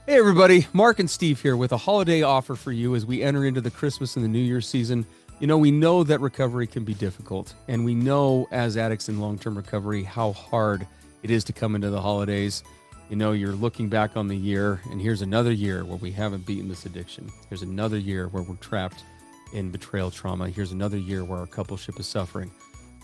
Hey everybody, Mark and Steve here with a holiday offer for you as we enter into the Christmas and the New Year's season. You know, we know that recovery can be difficult, and we know as addicts in long-term recovery how hard it is to come into the holidays. You know, you're looking back on the year, and here's another year where we haven't beaten this addiction. Here's another year where we're trapped in betrayal trauma. Here's another year where our coupleship is suffering.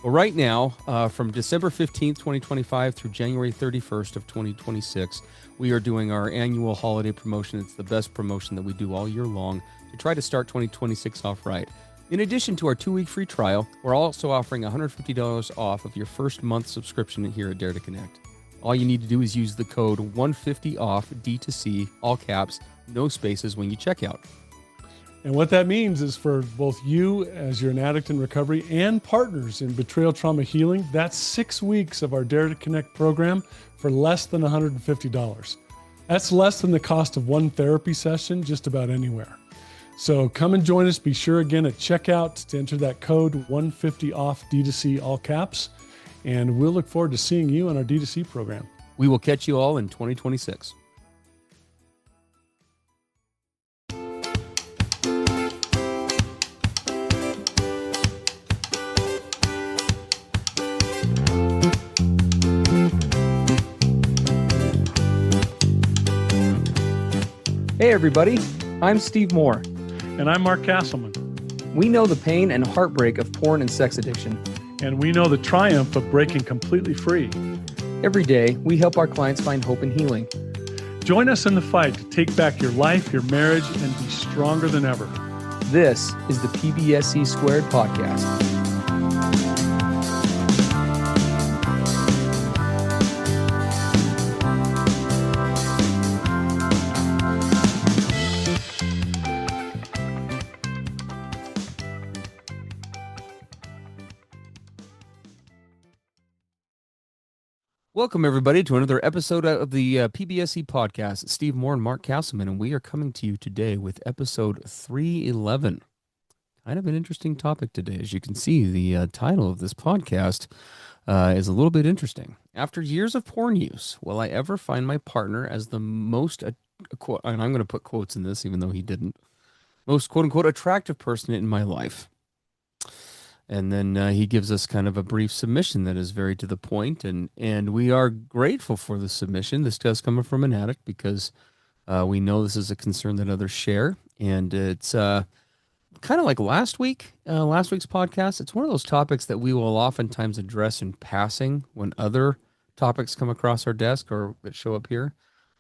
Well, right now, from December 15th, 2025 through January 31st of 2026, we are doing our annual holiday promotion. It's the best promotion that we do all year long to try to start 2026 off right. In addition to our 2-week free trial, we're also offering $150 off of your first month subscription here at Dare to Connect. All you need to do is use the code 150OFF D2C, all caps, no spaces when you check out. And what that means is for both you as you're an addict in recovery and partners in betrayal trauma healing, that's 6 weeks of our Dare to Connect program for less than $150. That's less than the cost of one therapy session just about anywhere. So come and join us. Be sure again at checkout to enter that code 150OFF D2C, all caps. And we'll look forward to seeing you on our D2C program. We will catch you all in 2026. Hey everybody, I'm Steve Moore. And I'm Mark Castleman. We know the pain and heartbreak of porn and sex addiction. And we know the triumph of breaking completely free. Every day, we help our clients find hope and healing. Join us in the fight to take back your life, your marriage, and be stronger than ever. This is the PBSC Squared Podcast. Welcome, everybody, to another episode of the PBSC podcast. It's Steve Moore and Mark Castleman, and we are coming to you today with episode 311. Kind of an interesting topic today. As you can see, the title of this podcast is a little bit interesting. After years of porn use, will I ever find my partner as the most, and I'm going to put quotes in this, even though he didn't, most quote-unquote attractive person in my life? And then he gives us kind of a brief submission that is very to the point, and we are grateful for the submission. This does come from an addict because we know this is a concern that others share, and it's kind of like last week's podcast. It's one of those topics that we will oftentimes address in passing when other topics come across our desk or that show up here,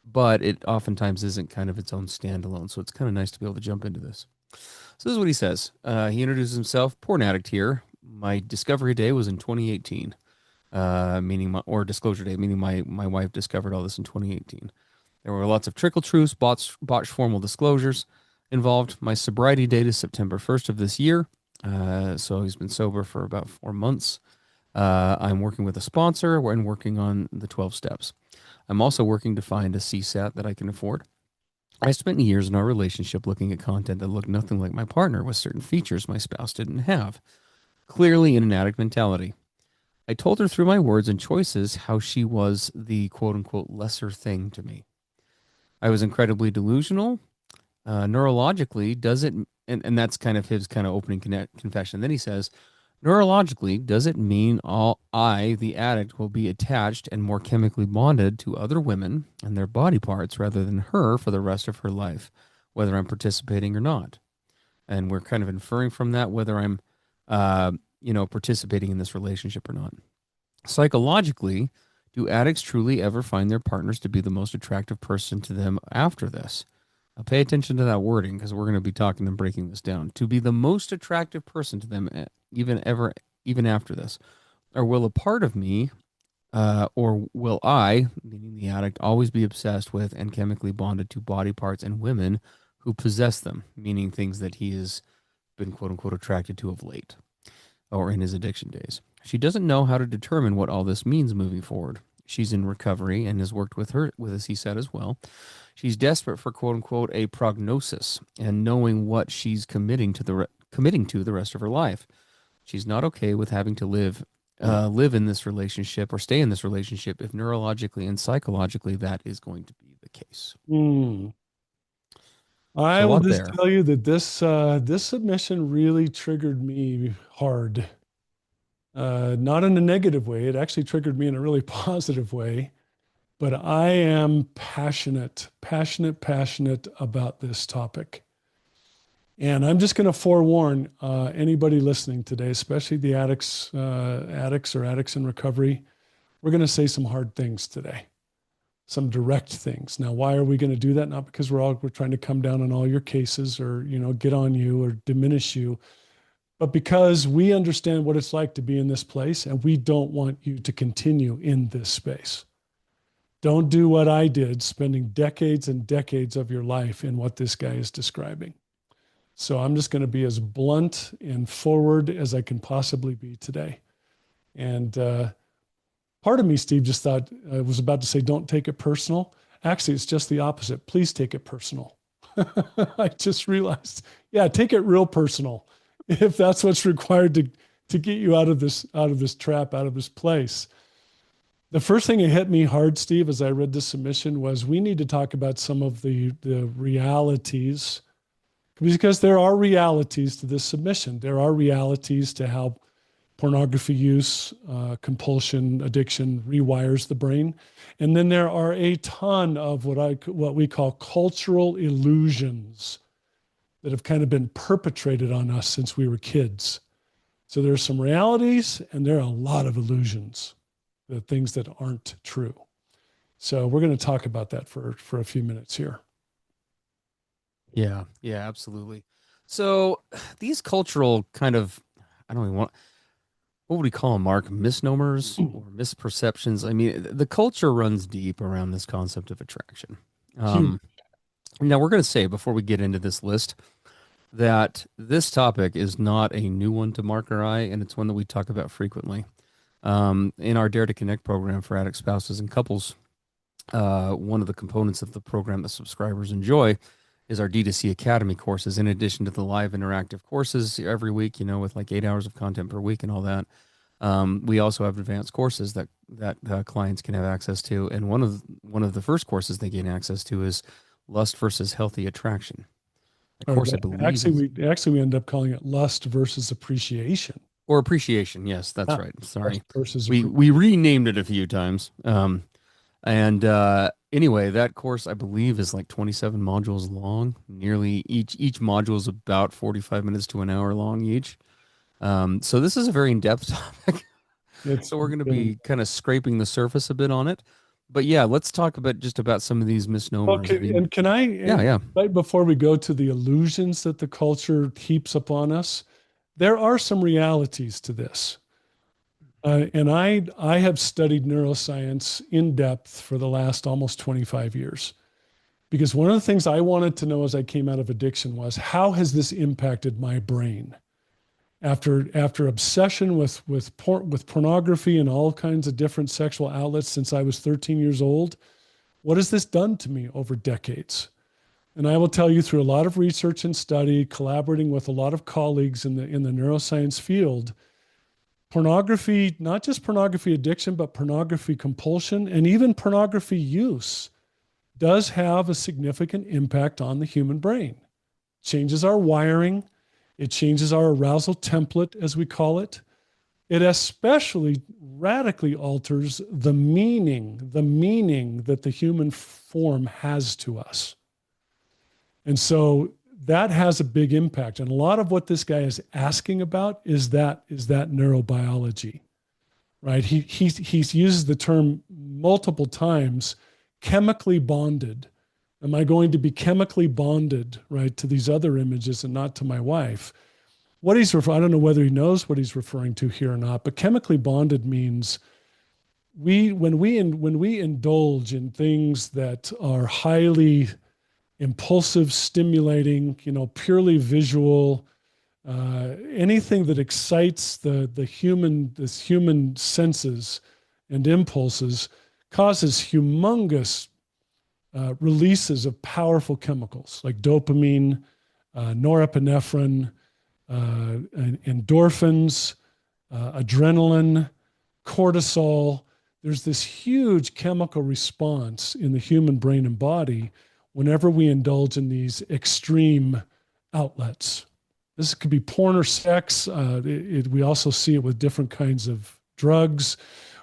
but it oftentimes isn't kind of its own standalone, so it's kind of nice to be able to jump into this. So this is what he says. He introduces himself, porn addict here. My discovery day was in 2018, disclosure day, meaning my wife discovered all this in 2018. There were lots of trickle truths, botched formal disclosures involved. My sobriety date is September 1st of this year. So he's been sober for about 4 months. I'm working with a sponsor and working on the 12 steps. I'm also working to find a CSAT that I can afford. I spent years in our relationship looking at content that looked nothing like my partner with certain features my spouse didn't have, clearly in an addict mentality. I told her through my words and choices how she was the quote-unquote lesser thing to me. I was incredibly delusional. Neurologically, does it, and that's kind of his kind of opening confession. Then he says, neurologically, does it mean I, the addict, will be attached and more chemically bonded to other women and their body parts rather than her for the rest of her life, whether I'm participating or not? And we're kind of inferring from that whether I'm, participating in this relationship or not. Psychologically, do addicts truly ever find their partners to be the most attractive person to them after this? Now pay attention to that wording because we're going to be talking and breaking this down. To be the most attractive person to them even after this. Or will a part of me, or will I, meaning the addict, always be obsessed with and chemically bonded to body parts and women who possess them, meaning things that he has been quote-unquote attracted to of late or in his addiction days? She doesn't know how to determine what all this means moving forward. She's in recovery and has worked with a CSAT as well. She's desperate for quote-unquote a prognosis and knowing what she's committing to the rest of her life. She's not okay with having to live in this relationship or stay in this relationship if neurologically and psychologically that is going to be the case. Hmm. So I a will lot just there. tell you that this submission really triggered me hard. Not in a negative way. It actually triggered me in a really positive way. But I am passionate about this topic. And I'm just going to forewarn anybody listening today, especially the addicts or addicts in recovery. We're going to say some hard things today, some direct things. Now, why are we going to do that? Not because we're trying to come down on all your cases or get on you or diminish you, but because we understand what it's like to be in this place, and we don't want you to continue in this space. Don't do what I did, spending decades and decades of your life in what this guy is describing. So I'm just going to be as blunt and forward as I can possibly be today. And part of me, Steve, just thought I was about to say, don't take it personal. Actually, it's just the opposite. Please take it personal. I just realized, yeah, take it real personal if that's what's required to get you out of this trap, out of this place. The first thing that hit me hard, Steve, as I read the submission was we need to talk about some of the realities, because there are realities to this submission. There are realities to how pornography use, compulsion, addiction rewires the brain. And then there are a ton of what we call cultural illusions that have kind of been perpetrated on us since we were kids. So there's some realities and there are a lot of illusions, the things that aren't true. So we're going to talk about that for a few minutes here. Yeah, yeah, absolutely. So these cultural kind of, I don't even want, what would we call them, Mark? Misnomers or misperceptions? I mean, the culture runs deep around this concept of attraction. Huge. Um, Now, we're going to say before we get into this list that this topic is not a new one to Mark or I, and it's one that we talk about frequently. In our Dare to Connect program for addict spouses and couples, one of the components of the program that subscribers enjoy is our D2C Academy courses, in addition to the live interactive courses every week, with like 8 hours of content per week and all that. We also have advanced courses that clients can have access to, and one of the first courses they gain access to is lust versus healthy attraction. Of Or course, I believe actually, is we end up calling it lust versus appreciation. or appreciation. Yes, that's Ah, right. Sorry, lust versus we appreciation. renamed it a few times. And anyway, that course I believe is like 27 modules long. Nearly each module is about 45 minutes to an hour long each. So this is a very in-depth topic. It's So we're going to been be kind of scraping the surface a bit on it. But yeah, let's talk about just about some of these misnomers. I okay. mean, And can I, yeah, and yeah. right before we go to the illusions that the culture heaps upon us, there are some realities to this. And I have studied neuroscience in depth for the last almost 25 years. Because one of the things I wanted to know as I came out of addiction was, how has this impacted my brain? After obsession with pornography and all kinds of different sexual outlets since I was 13 years old, what has this done to me over decades? And I will tell you, through a lot of research and study, collaborating with a lot of colleagues in the neuroscience field, pornography, not just pornography addiction, but pornography compulsion and even pornography use, does have a significant impact on the human brain. Changes our wiring, it changes our arousal template, as we call it. It especially radically alters the meaning that the human form has to us. And so that has a big impact. And a lot of what this guy is asking about is that neurobiology, right? He's uses the term multiple times, chemically bonded. Am I going to be chemically bonded, right, to these other images and not to my wife? What he's referring, I don't know whether he knows what he's referring to here or not, but chemically bonded means when we indulge in things that are highly impulsive, stimulating, purely visual, anything that excites the human senses and impulses causes humongous releases of powerful chemicals like dopamine, norepinephrine, endorphins, adrenaline, cortisol. there's this huge chemical response in the human brain and body whenever we indulge in these extreme outlets. This could be porn or sex. We also see it with different kinds of drugs.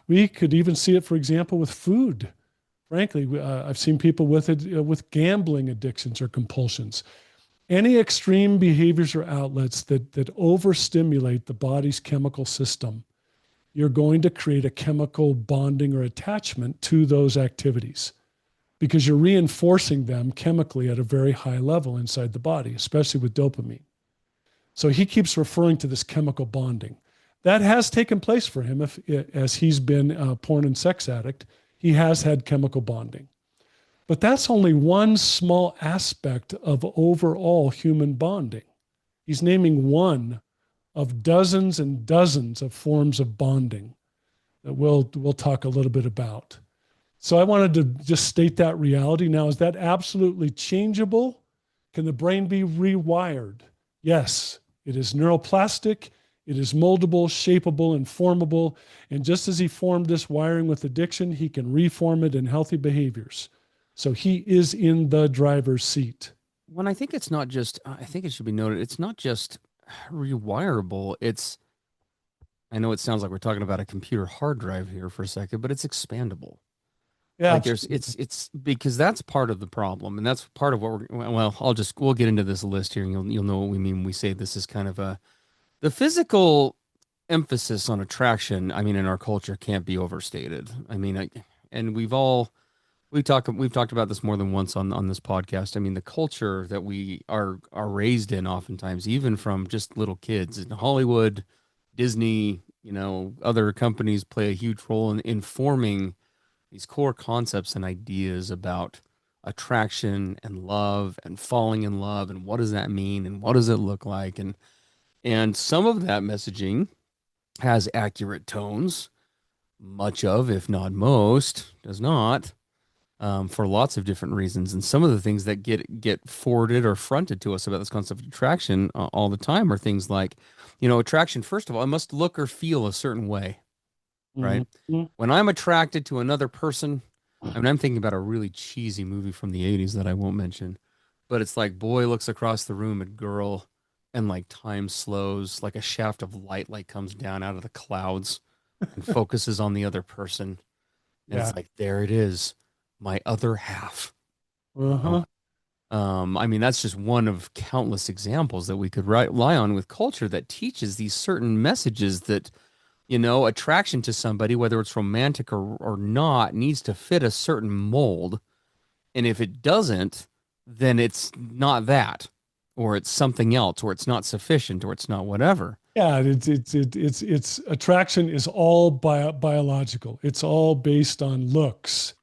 We could even see it, for example, with food. Frankly, I've seen people with it with gambling addictions or compulsions. Any extreme behaviors or outlets that overstimulate the body's chemical system, you're going to create a chemical bonding or attachment to those activities because you're reinforcing them chemically at a very high level inside the body, especially with dopamine. So he keeps referring to this chemical bonding. That has taken place for him as he's been a porn and sex addict. He has had chemical bonding. But that's only one small aspect of overall human bonding. He's naming one of dozens and dozens of forms of bonding that we'll talk a little bit about. So I wanted to just state that reality. Now, is that absolutely changeable? Can the brain be rewired? Yes, it is neuroplastic. It is moldable, shapeable, and formable. And just as he formed this wiring with addiction, he can reform it in healthy behaviors. So he is in the driver's seat. When I think it's not just, I think it should be noted, it's not just rewirable. I know it sounds like we're talking about a computer hard drive here for a second, but it's expandable. Yeah, Like absolutely. it's because that's part of the problem, and that's part of what well, we'll get into this list here, and you'll know what we mean when we say this is kind of the physical emphasis on attraction. I mean, in our culture, can't be overstated. I mean, and we've talked about this more than once on this podcast. I mean, the culture that we are raised in, oftentimes, even from just little kids in Hollywood, Disney, other companies play a huge role in forming these core concepts and ideas about attraction and love and falling in love and what does that mean and what does it look like, and some of that messaging has accurate tones, much of, if not most, does not, for lots of different reasons. And some of the things that get forwarded or fronted to us about this concept of attraction all the time are things like, attraction. First of all, it must look or feel a certain way, right? Mhm. When I'm attracted to another person, I mean, I'm thinking about a really cheesy movie from the 80s that I won't mention, but it's like boy looks across the room at girl and like time slows, like a shaft of light like comes down out of the clouds and focuses on the other person. And Yeah. it's like, there it is, my other half. You Uh-huh. I mean, that's just one of countless examples that we could rely on with culture that teaches these certain messages that attraction to somebody, whether it's romantic or not, needs to fit a certain mold. And if it doesn't, then it's not that, or it's something else, or it's not sufficient, or it's not whatever. Yeah, it's attraction is all biological. It's all based on looks,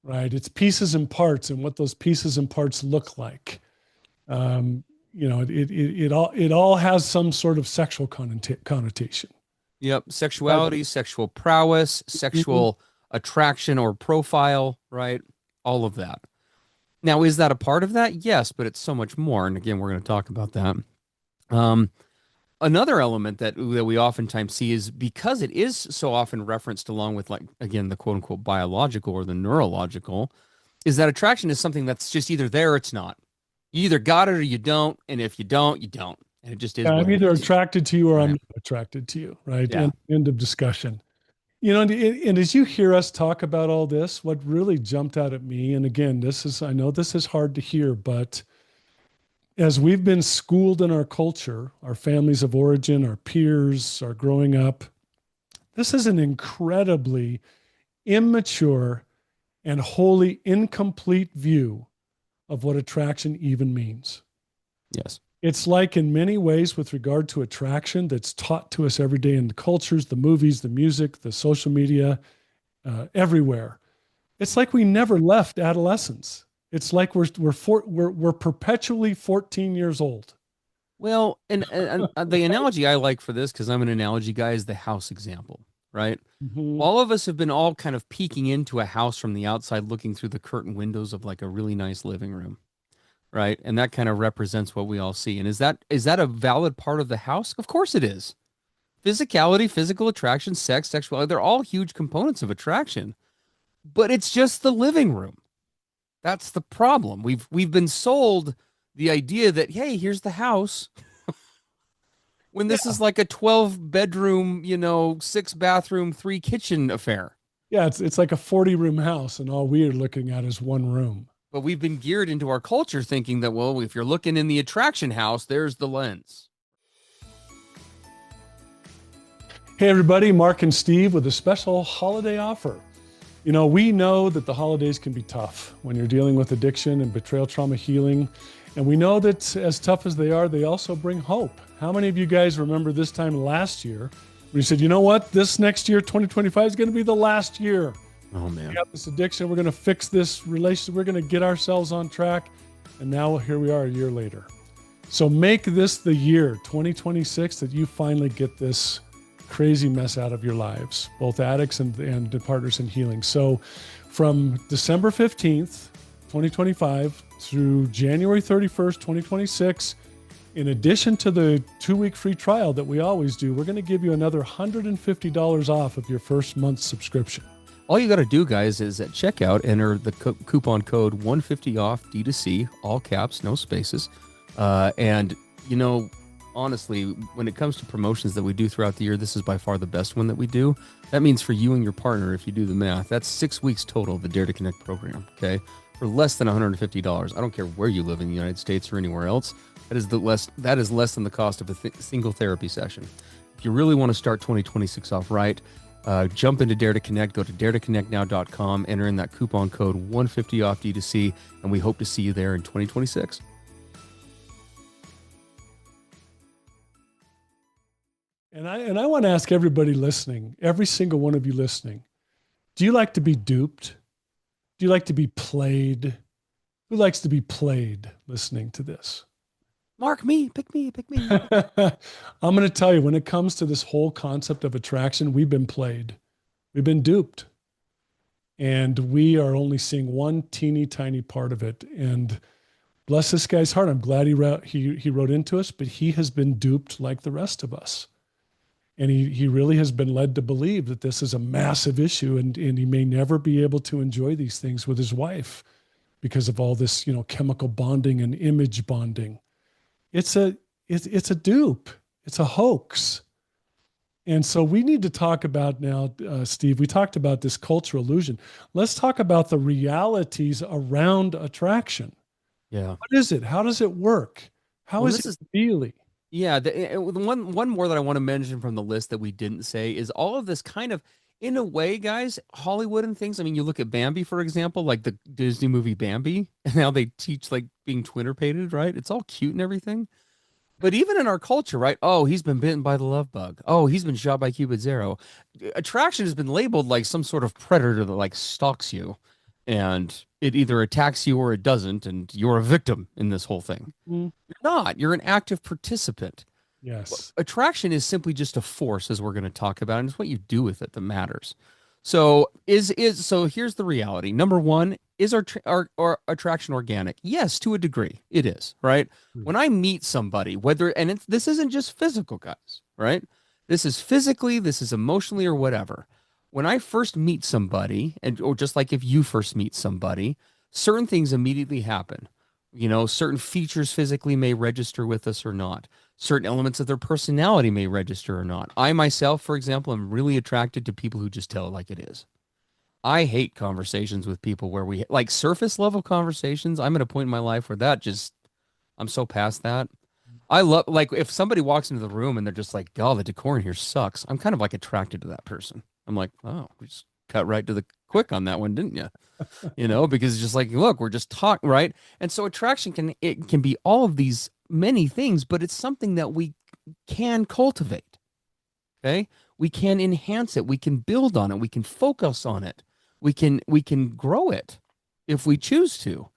right? It's pieces and parts and what those pieces and parts look like. Um, it all has some sort of sexual connotation. Yep. But Sexuality, sexual prowess, mhm. sexual attraction or profile, right? All of that. Now, is that a part of that? Yes, but it's so much more. And again, we're going to talk about that. Um, Another element that we oftentimes see is because it is so often referenced along with, like, again, the quote unquote biological or the neurological, is that attraction is something that's just either there or it's not. You either got it or you don't, and if you don't, you don't, and it just is what I'm it either is, attracted to you or I'm right? not attracted to you, right? Yeah. End of discussion. And as you hear us talk about all this, what really jumped out at me, and again, I know this is hard to hear, but as we've been schooled in our culture, our families of origin, our peers, our growing up, this is an incredibly immature and wholly incomplete view of what attraction even means. Yes. It's like in many ways with regard to attraction that's taught to us every day in the cultures, the movies, the music, the social media, everywhere. It's like we never left adolescence. It's like we're perpetually 14 years old. Well, and the analogy I like for this, because I'm an analogy guy, is the house example, right? Mhm. All of us have been all kind of peeking into a house from the outside, looking through the curtain windows of like a really nice living room, right? And that kind of represents what we all see. And is that a valid part of the house? Of course it is. physicality, physical attraction, sex, sexuality, they're all huge components of attraction, but it's just the living room. That's the problem. We've been sold the idea that, hey, here's the house, when this Yeah. is like a 12 bedroom, 6 bathroom, 3 kitchen affair. Yeah, it's like a 40-room house, and all we are looking at is one room. But we've been geared into our culture thinking that, well, if you're looking in the attraction house, there's the lens. Hey, everybody, Mark and Steve with a special holiday offer. We know that the holidays can be tough when you're dealing with addiction and betrayal trauma healing. And we know that as tough as they are, they also bring hope. How many of you guys remember this time last year when you said, you know what, this next year, 2025, is going to be the last year. Oh, We man. got this addiction. We're going to fix this relationship. We're going to get ourselves on track. And now here we are a year later. So make this the year, 2026, that you finally get this crazy mess out of your lives, both addicts and the partners in healing. So from December 15th, 2025 through January 31st, 2026, in addition to the 2-week free trial that we always do, we're going to give you another $150 off of your first month's subscription. All you got to do, guys, is at checkout, enter the coupon code 150 off D2C, all caps, no spaces. And, honestly, when it comes to promotions that we do throughout the year, this is by far the best one that we do. That means for you and your partner, if you do the math, that's 6 weeks total of the Dare to Connect program, okay? For less than $150. I don't care where you live in the United States or anywhere else. That is less than the cost of a single therapy session. If you really want to start 2026 off right, jump into Dare to Connect, go to daretoconnectnow.com, enter in that coupon code 150 off D2C, and we hope to see you there in 2026. And I want to ask everybody listening, every single one of you listening, do you like to be duped? Do you like to be played? Who likes to be played listening to this? Mark me, pick me, pick me. I'm going to tell you, when it comes to this whole concept of attraction, we've been played. We've been duped. And we are only seeing one teeny tiny part of it. And bless this guy's heart. I'm glad he wrote into us, but he has been duped like the rest of us. And he really has been led to believe that this is a massive issue, and he may never be able to enjoy these things with his wife because of all this, chemical bonding and image bonding. It's a dupe. It's a hoax. And so we need to talk about now, Steve, we talked about this cultural illusion. Let's talk about the realities around attraction. Yeah. What is it? How does it work? How Well, is this it is really? Yeah, the one more that I want to mention from the list that we didn't say is all of this kind of, in a way, guys, Hollywood and things. I mean, you look at Bambi, for example, like the Disney movie Bambi, and how they teach like being twinner-pated, right? It's all cute and everything. But even in our culture, right? Oh, he's been bitten by the love bug. Oh, he's been shot by Cupid's arrow. Attraction has been labeled like some sort of predator that like stalks you, and it either attacks you or it doesn't, and you're a victim in this whole thing. Mm, You're not. You're an active participant. yes. Attraction is simply just a force, as we're going to talk about, and it's what you do with it that matters. So here's the reality. Number one, is our attraction organic? Yes, to a degree, it is, right? Mm. When I meet somebody, this isn't just physical, guys, right? This is physically, this is emotionally, or whatever. When I first meet somebody, or just like if you first meet somebody, certain things immediately happen. Certain features physically may register with us or not. Certain elements of their personality may register or not. I myself, for example, am really attracted to people who just tell it like it is. I hate conversations with people where we like surface level conversations. I'm at a point in my life where I'm so past that. I love, like, if somebody walks into the room and they're just like, "Oh, the decor in here sucks." I'm kind of like attracted to that person. I'm like, "Oh, we just cut right to the quick on that one, didn't you?" Because it's just like, look, we're just talking, right? And so attraction can be all of these many things, but it's something that we can cultivate. Okay? We can enhance it, we can build on it, we can focus on it. We can grow it if we choose to.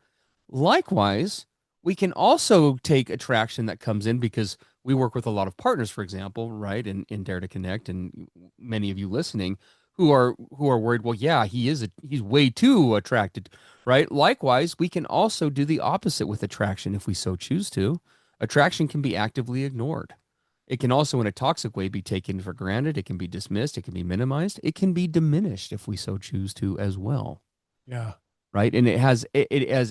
Likewise, we can also take attraction that comes in because we work with a lot of partners, for example, right? In Dare to Connect, and many of you listening who are worried, well, yeah, he's way too attracted, right? Likewise, we can also do the opposite with attraction if we so choose to. Attraction can be actively ignored. It can also, in a toxic way, be taken for granted. It can be dismissed. It can be minimized. It can be diminished if we so choose to as well. Yeah. Right. And it has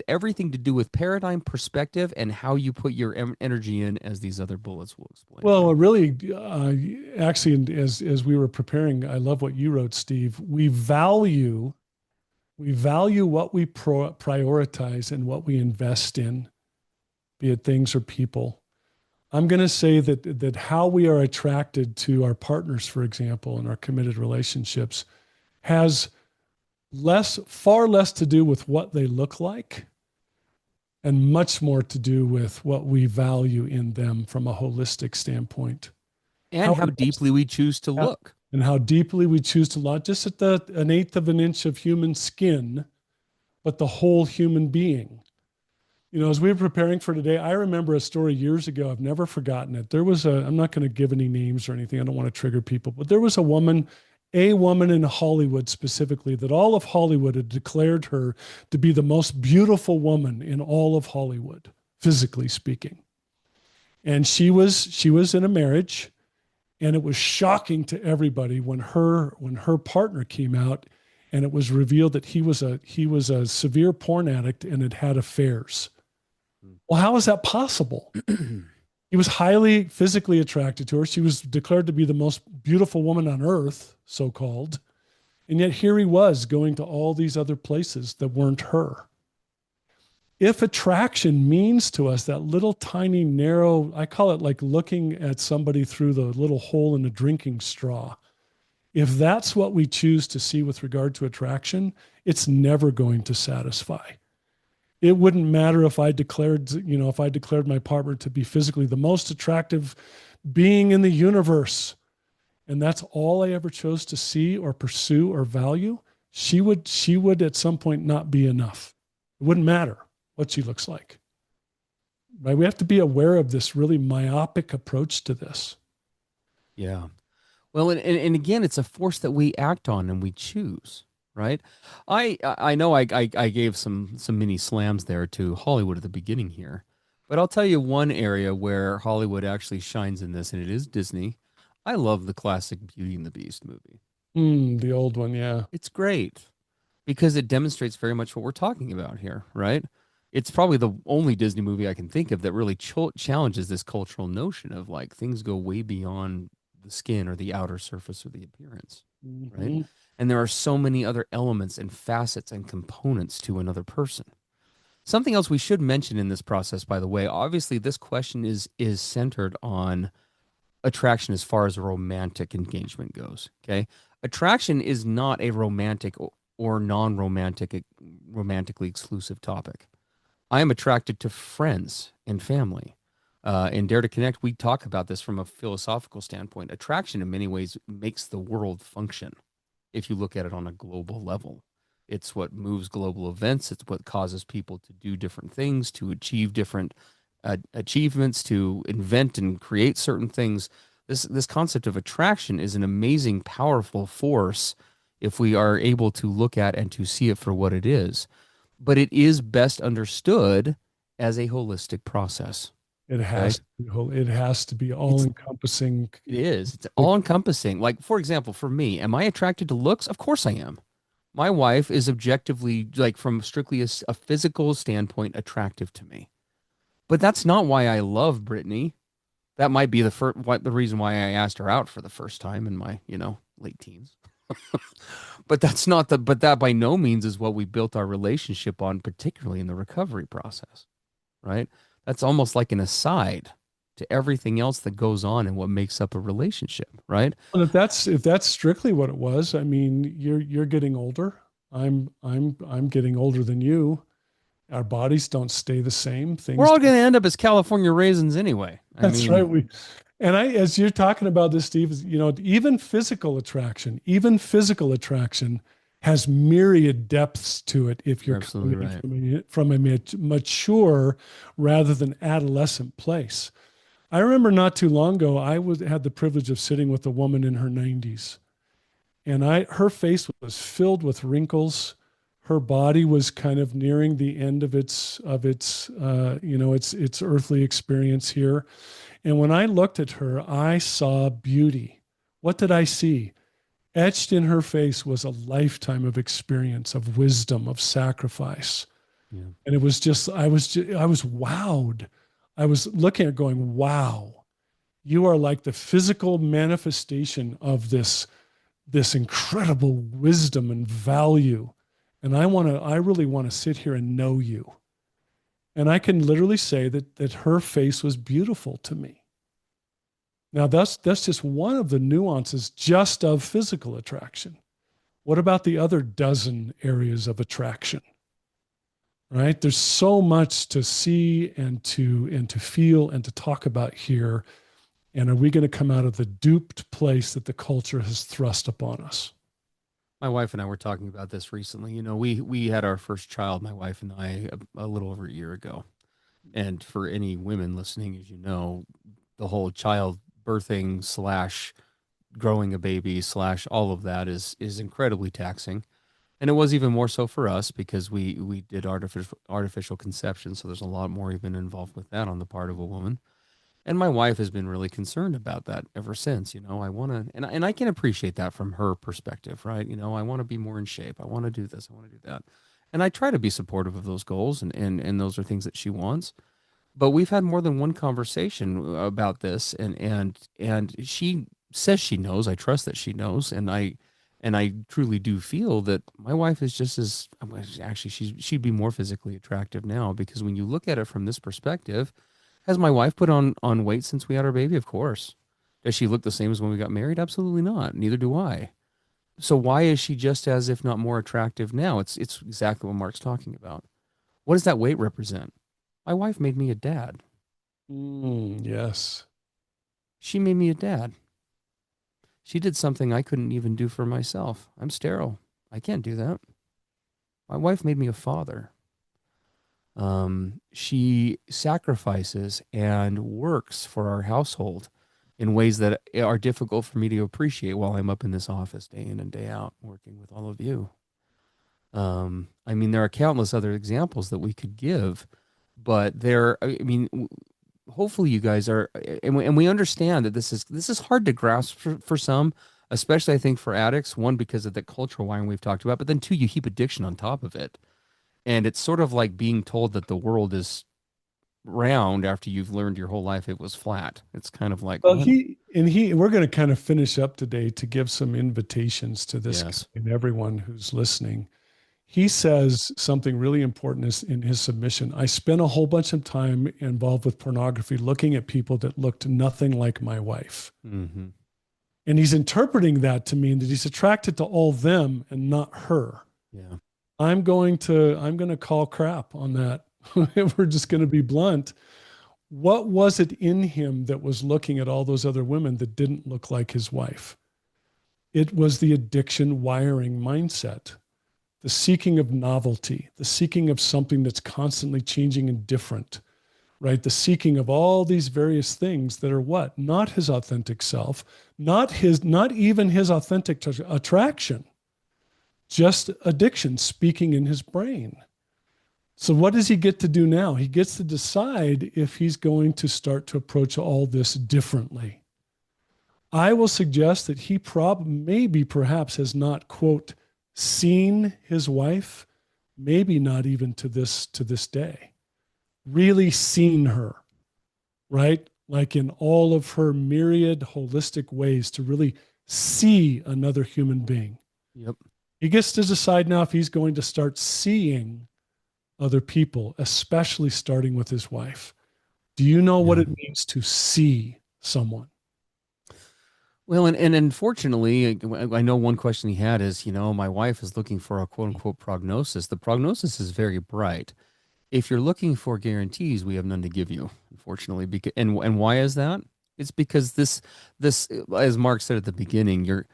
everything to do with paradigm perspective and how you put your energy in, as these other bullets will explain. Well, really, actually, as we were preparing, I love what you wrote, Steve. We value what we prioritize and what we invest in, be it things or people. I'm going to say that how we are attracted to our partners, for example, in our committed relationships, has far less to do with what they look like, and much more to do with what we value in them from a holistic standpoint. And How how deeply we choose to look. and how deeply we choose to love, just at an eighth of an inch of human skin, but the whole human being. As we were preparing for today, I remember a story years ago. I've never forgotten it. I'm not going to give any names or anything. I don't want to trigger people, but there was a woman in Hollywood specifically, that all of Hollywood had declared her to be the most beautiful woman in all of Hollywood, physically speaking. And she was in a marriage, and it was shocking to everybody when her partner came out, and it was revealed that he was a severe porn addict and had had affairs. Well, how is that possible? He was highly physically attracted to her. She was declared to be the most beautiful woman on earth, so called. And yet here he was going to all these other places that weren't her. If attraction means to us that little tiny narrow, I call it like looking at somebody through the little hole in a drinking straw. If that's what we choose to see with regard to attraction, it's never going to satisfy. It wouldn't matter if I declared my partner to be physically the most attractive being in the universe, and that's all I ever chose to see or pursue or value. She would at some point not be enough. It wouldn't matter what she looks like. Right? We have to be aware of this really myopic approach to this. Yeah. Well, and again, it's a force that we act on and we choose, right? I know I gave some mini slams there to Hollywood at the beginning here, but I'll tell you one area where Hollywood actually shines in this, and it is Disney. I love the classic Beauty and the Beast movie. The old one, yeah. It's great because it demonstrates very much what we're talking about here, right? It's probably the only Disney movie I can think of that really challenges this cultural notion of like things go way beyond the skin or the outer surface or the appearance, right? Mm-hmm. And there are so many other elements and facets and components to another person. Something else we should mention in this process, by the way, obviously this question is centered on attraction as far as a romantic engagement goes. Okay. Attraction is not a romantic or non-romantic, romantically exclusive topic. I am attracted to friends and family. In Dare to Connect, we talk about this from a philosophical standpoint. Attraction, in many ways, makes the world function if you look at it on a global level. It's what moves global events. It's what causes people to do different things, to achieve different achievements, to invent and create certain things. This concept of attraction is an amazing, powerful force if we are able to look at and to see it for what it is. But it is best understood as a holistic process. It Okay. has it has to be all It's encompassing. it is. It's all encompassing. Like, for example, for me, am I attracted to looks? Of course I am. My wife is objectively, like, from strictly a physical standpoint, attractive to me. But that's not why I love Brittany. That might be the reason why I asked her out for the first time in my, late teens. But that by no means is what we built our relationship on, particularly in the recovery process, right? That's almost like an aside to everything else that goes on and what makes up a relationship, right? And if that's strictly what it was, I mean, you're getting older. I'm getting older than you. Our bodies don't stay the same. We're Things all don't. going to end up as California raisins anyway. I That's right. mean, As you're talking about this, Steve, even physical attraction has myriad depths to it if you're you're absolutely coming in right. from a mature rather than adolescent place. I remember not too long ago, had the privilege of sitting with a woman in her 90s, and her face was filled with wrinkles. Her body was kind of nearing the end of its earthly experience here. And when I looked at her, I saw beauty. What did I see? Etched in her face was a lifetime of experience, of wisdom, of sacrifice. Yeah. And it was just, I was wowed. I was looking at it going, wow, you are like the physical manifestation of this incredible wisdom and value. And I really want to sit here and know you. And I can literally say that her face was beautiful to me. Now that's just one of the nuances just of physical attraction. What about the other dozen areas of attraction? Right? There's so much to see and to feel and to talk about here. And are we going to come out of the duped place that the culture has thrust upon us? My wife and I were talking about this recently. We had our first child, my wife and I, a little over a year ago. And for any women listening, as you know, the whole child birthing slash growing a baby slash all of that is incredibly taxing. And it was even more so for us because we did artificial conception, so there's a lot more even involved with that on the part of a woman. And my wife has been really concerned about that ever since. I want to, and I can appreciate that from her perspective, right? I want to be more in shape. I want to do this. I want to do that. And I try to be supportive of those goals, and those are things that she wants. But we've had more than one conversation about this, and she says she knows. I trust that she knows, and I truly do feel that my wife is just as actually she'd be more physically attractive now because when you look at it from this perspective, has my wife put on weight since we had our baby? Of course. Does she look the same as when we got married? Absolutely not. Neither do I. So why is she just as if not more attractive now? It's exactly what Mark's talking about. What does that weight represent? My wife made me a dad. Yes. She made me a dad. She did something I couldn't even do for myself. I'm sterile. I can't do that. My wife made me a father. She sacrifices and works for our household in ways that are difficult for me to appreciate while I'm up in this office day in and day out working with all of you. I mean, there are countless other examples that we could give, but hopefully you guys are, and we understand that this is hard to grasp for some, especially I think for addicts. One, because of the cultural wiring we've talked about, but then two, you heap addiction on top of it. And it's sort of like being told that the world is round after you've learned your whole life it was flat. It's kind of like, Well, what? we're going to kind of finish up today to give some invitations to this guy Yes. and everyone who's listening. He says something really important is in his submission. I spent a whole bunch of time involved with pornography, looking at people that looked nothing like my wife. Mm-hmm. And he's interpreting that to mean that he's attracted to all them and not her. Yeah. I'm going to call crap on that. We're just going to be blunt. What was it in him that was looking at all those other women that didn't look like his wife? It was the addiction wiring mindset, the seeking of novelty, the seeking of something that's constantly changing and different, right? The seeking of all these various things that are what? Not his authentic self, not even his authentic attraction, just addiction speaking in his brain. So what does he get to do now? He gets to decide if he's going to start to approach all this differently. I will suggest that he maybe perhaps has not, quote, seen his wife, maybe not even to this day, really seen her, right? Like in all of her myriad holistic ways to really see another human being. Yep. He gets to decide now if he's going to start seeing other people, especially starting with his wife. Do you know what Yeah. it means to see someone? Well, and unfortunately, I know one question he had is, my wife is looking for a quote unquote prognosis. The prognosis is very bright. If you're looking for guarantees, we have none to give you, unfortunately. And why is that? It's because this as Mark said at the beginning,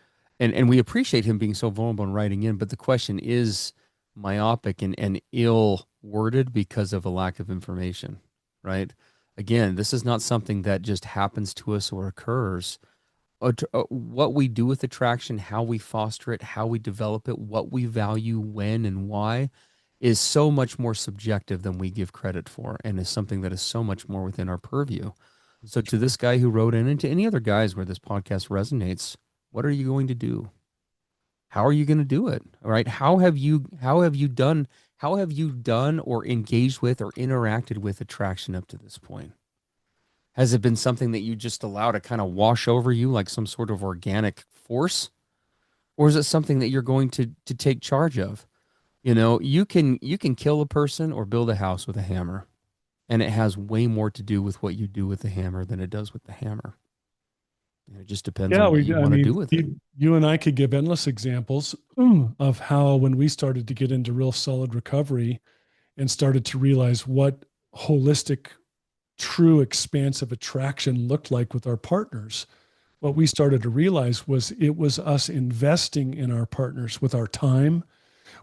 and we appreciate him being so vulnerable and writing in, but the question is myopic and ill worded because of a lack of information, right? Again, this is not something that just happens to us or occurs. what we do with attraction, how we foster it, how we develop it, what we value, when and why, is so much more subjective than we give credit for, and is something that is so much more within our purview. So, to this guy who wrote in, and to any other guys where this podcast resonates, what are you going to do? How are you going to do it? All right. How have you done or engaged with or interacted with attraction up to this point? Has it been something that you just allow to kind of wash over you like some sort of organic force? Or is it something that you're going to take charge of? You can kill a person or build a house with a hammer, and it has way more to do with what you do with the hammer than it does with the hammer. It just depends Yeah, on what you I want to mean, do with it. you and I could give endless examples of how when we started to get into real solid recovery and started to realize what holistic, true, expansive attraction looked like with our partners, what we started to realize was it was us investing in our partners with our time,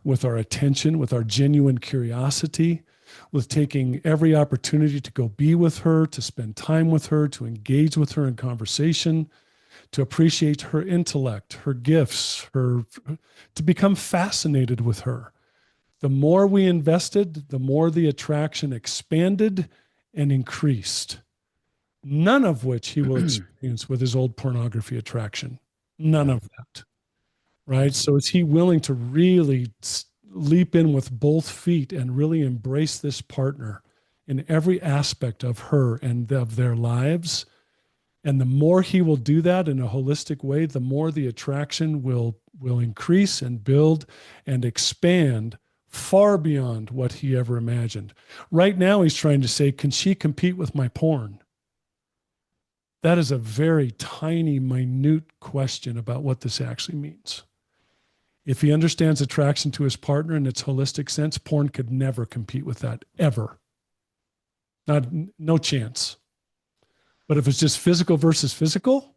with our attention, with our genuine curiosity, with taking every opportunity to go be with her, to spend time with her, to engage with her in conversation, to appreciate her intellect, her gifts, to become fascinated with her. The more we invested, the more the attraction expanded and increased. None of which he will experience with his old pornography attraction. None Yeah, of that. Right. So is absolutely. he willing to really leap in with both feet and really embrace this partner in every aspect of her and of their lives? And the more he will do that in a holistic way, the more the attraction will increase and build and expand far beyond what he ever imagined. Right now, he's trying to say, can she compete with my porn? That is a very tiny, minute question about what this actually means. If he understands attraction to his partner in its holistic sense, porn could never compete with that, ever. Not, no chance. But if it's just physical versus physical,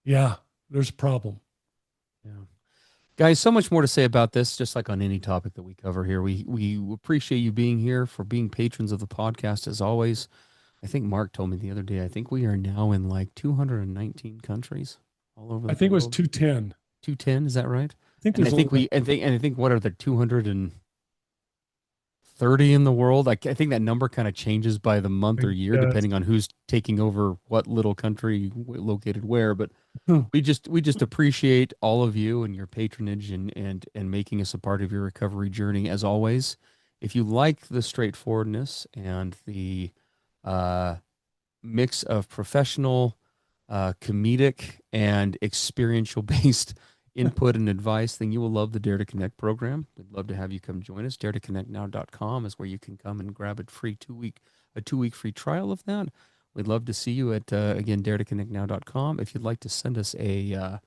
yeah, there's a problem. Yeah. Guys, so much more to say about this, just like on any topic that we cover here. We appreciate you being here, for being patrons of the podcast as always. I think Mark told me the other day, I think we are now in like 219 countries all over I the think it was world. 210. 210, is that right? I think And there's only like, I think what are the 230 in the world? I think that number kind of changes by the month or year uh, depending on who's taking over what little country located where, but hmm, we just appreciate all of you and your patronage and making us a part of your recovery journey as always. If you like the straightforwardness and the uh, mix of professional, comedic, and experiential based input and advice, then you will love the Dare to Connect program. We'd love to have you come join us. DareToConnectNow.com is where you can come and grab a 2 week free trial of that. We'd love to see you at again DareToConnectNow.com. If you'd like to send us an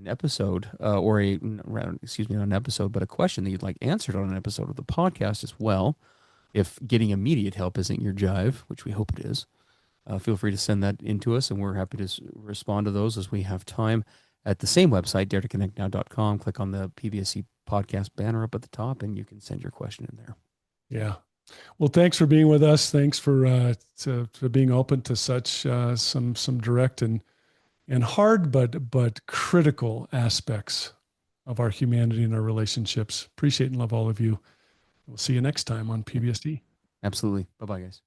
episode or excuse me, not an episode, but a question that you'd like answered on an episode of the podcast as well. If getting immediate help isn't your jive, which we hope it is, feel free to send that in to us, and we're happy to respond to those as we have time. At the same website, daretoconnectnow.com, click on the PBSC podcast banner up at the top, and you can send your question in there. yeah. Well, thanks for being with us. Thanks for being open to such some direct and hard but critical aspects of our humanity and our relationships. Appreciate and love all of you. We'll see you next time on PBSD. Absolutely. Bye-bye, guys.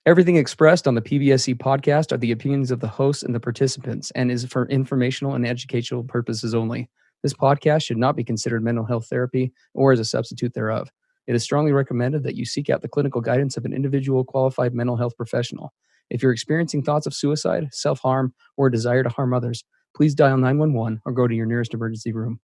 Everything expressed on the PBSC podcast are the opinions of the hosts and the participants and is for informational and educational purposes only. This podcast should not be considered mental health therapy or as a substitute thereof. It is strongly recommended that you seek out the clinical guidance of an individual qualified mental health professional. If you're experiencing thoughts of suicide, self-harm, or a desire to harm others, please dial 911 or go to your nearest emergency room.